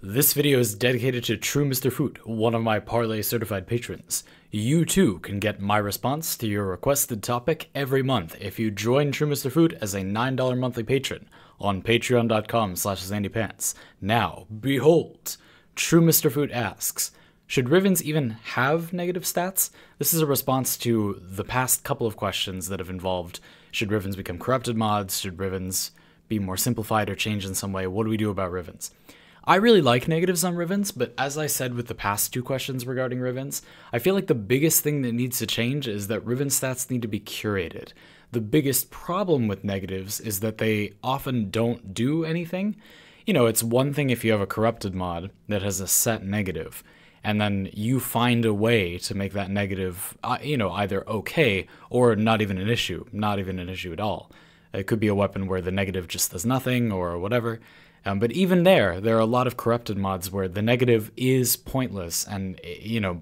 This video is dedicated to True Mr.FOoT, one of my Parlay certified patrons. You too can get my response to your requested topic every month if you join True Mr.FOoT as a $9 monthly patron on patreon.com/zandypants. Now, behold, True Mr.FOoT asks, should Rivens even have negative stats? This is a response to the past couple of questions that have involved, should Rivens become corrupted mods? Should Rivens be more simplified or changed in some way? What do we do about Rivens? I really like negatives on Rivens, but as I said with the past two questions regarding Rivens, I feel like the biggest thing that needs to change is that Riven stats need to be curated. The biggest problem with negatives is that they often don't do anything. You know, it's one thing if you have a corrupted mod that has a set negative, and then you find a way to make that negative, either okay or not even an issue at all. It could be a weapon where the negative just does nothing or whatever. But even there are a lot of corrupted mods where the negative is pointless and,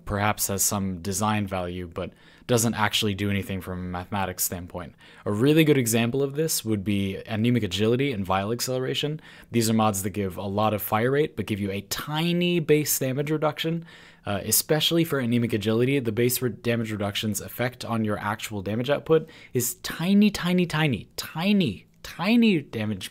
perhaps has some design value, but doesn't actually do anything from a mathematics standpoint. A really good example of this would be Anemic Agility and Vile Acceleration. These are mods that give a lot of fire rate, but give you a tiny base damage reduction. Especially for Anemic Agility, the base damage reduction's effect on your actual damage output is tiny damage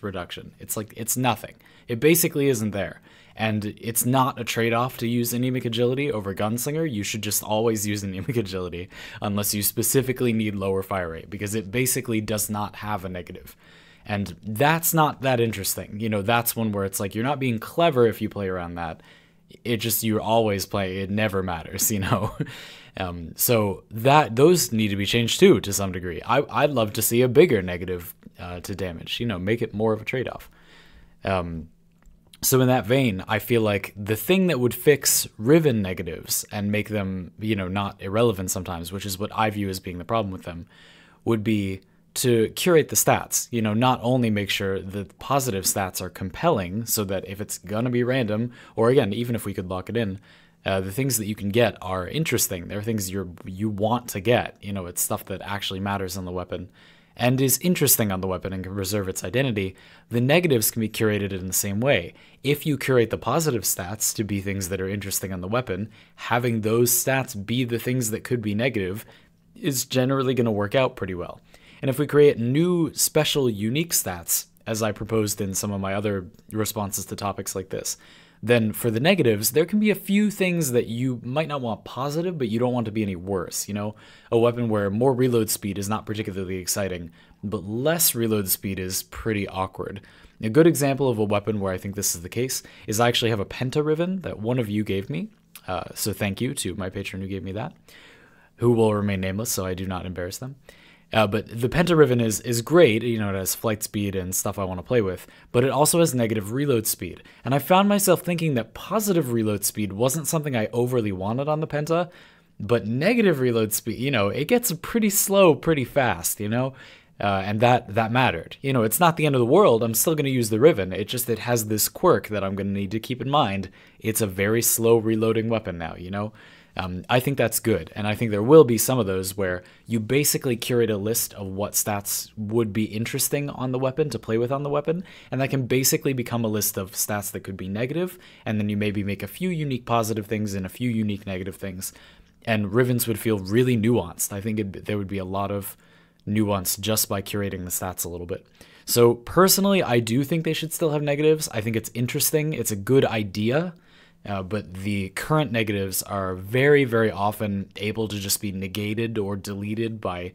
reduction. It's nothing. It basically isn't there. And it's not a trade-off to use Anemic Agility over Gunslinger. You should just always use Anemic Agility unless you specifically need lower fire rate, because it basically does not have a negative. And that's not that interesting. That's one where it's like you're not being clever if you play around that. You always play, it never matters, So those need to be changed too, to some degree. I'd love to see a bigger negative to damage, make it more of a trade-off. So in that vein, I feel like the thing that would fix Riven negatives and make them, not irrelevant sometimes, which is what I view as being the problem with them, would be to curate the stats. Not only make sure the positive stats are compelling so that if it's gonna be random, or again, even if we could lock it in, the things that you can get are interesting. They're things you want to get. It's stuff that actually matters on the weapon and is interesting on the weapon and can preserve its identity. The negatives can be curated in the same way. If you curate the positive stats to be things that are interesting on the weapon, having those stats be the things that could be negative is generally going to work out pretty well. And if we create new, special, unique stats, as I proposed in some of my other responses to topics like this, then for the negatives, there can be a few things that you might not want positive, but you don't want to be any worse. A weapon where more reload speed is not particularly exciting, but less reload speed is pretty awkward. A good example of a weapon where I think this is the case is I actually have a Penta Riven that one of you gave me. So thank you to my patron who gave me that, who will remain nameless so I do not embarrass them. But the Penta Riven is great, it has flight speed and stuff I want to play with, but it also has negative reload speed. And I found myself thinking that positive reload speed wasn't something I overly wanted on the Penta, but negative reload speed, it gets pretty slow pretty fast, and that mattered. It's not the end of the world, I'm still going to use the Riven, it has this quirk that I'm going to need to keep in mind. It's a very slow reloading weapon now, I think that's good, and I think there will be some of those where you basically curate a list of what stats would be interesting on the weapon to play with on the weapon, and that can basically become a list of stats that could be negative, and then you maybe make a few unique positive things and a few unique negative things, and Rivens would feel really nuanced. I think there would be a lot of nuance just by curating the stats a little bit. So personally, I do think they should still have negatives. I think it's interesting. It's a good idea. But the current negatives are very, very often able to just be negated or deleted by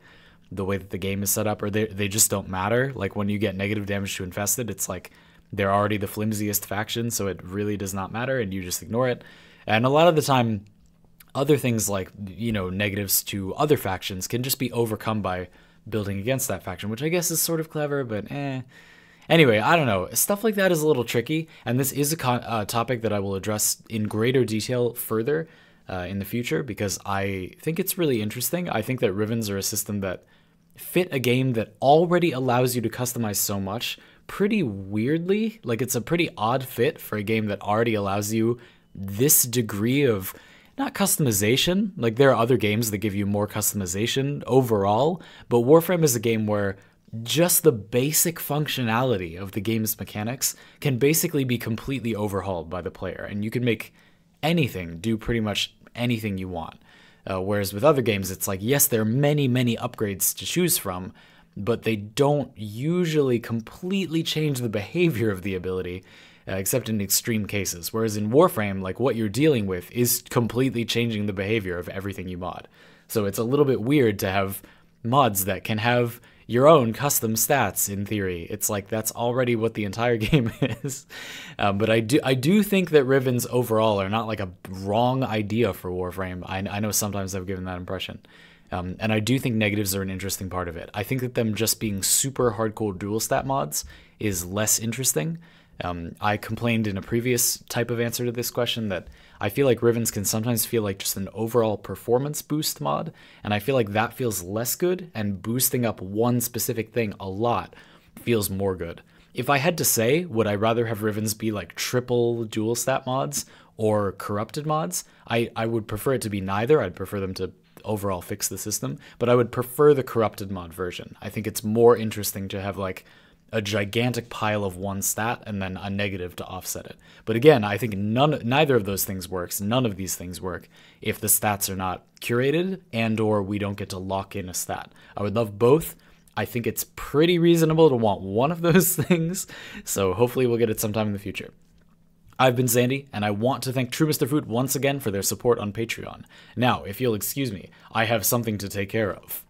the way that the game is set up, or they just don't matter. Like when you get negative damage to Infested, it's like they're already the flimsiest faction, so it really does not matter, and you just ignore it. And a lot of the time, other things like, negatives to other factions can just be overcome by building against that faction, which I guess is sort of clever, but Anyway, I don't know. Stuff like that is a little tricky, and this is a topic that I will address in greater detail further in the future, because I think it's really interesting. I think that Rivens are a system that fit a game that already allows you to customize so much pretty weirdly. Like, it's a pretty odd fit for a game that already allows you this degree of, not customization, like there are other games that give you more customization overall, but Warframe is a game where just the basic functionality of the game's mechanics can basically be completely overhauled by the player, and you can make anything do pretty much anything you want. Whereas with other games, it's like, yes, there are many, many upgrades to choose from, but they don't usually completely change the behavior of the ability, except in extreme cases. Whereas in Warframe, like, what you're dealing with is completely changing the behavior of everything you mod. So it's a little bit weird to have mods that can have your own custom stats. In theory, it's like that's already what the entire game is. But I do think that Rivens overall are not like a wrong idea for Warframe. I know sometimes I've given that impression. And I do think negatives are an interesting part of it. I think that them just being super hardcore dual stat mods is less interesting. I complained in a previous type of answer to this question that I feel like Rivens can sometimes feel like just an overall performance boost mod, and I feel like that feels less good, and boosting up one specific thing a lot feels more good. If I had to say, would I rather have Rivens be like triple dual stat mods or corrupted mods, I would prefer it to be neither. I'd prefer them to overall fix the system, but I would prefer the corrupted mod version. I think it's more interesting to have like a gigantic pile of one stat and then a negative to offset it. But again, I think neither of those things works. None of these things work if the stats are not curated and or we don't get to lock in a stat. I would love both. I think it's pretty reasonable to want one of those things, so hopefully we'll get it sometime in the future. I've been Zandy, and I want to thank True Mr.FOoT once again for their support on Patreon. Now, if you'll excuse me, I have something to take care of.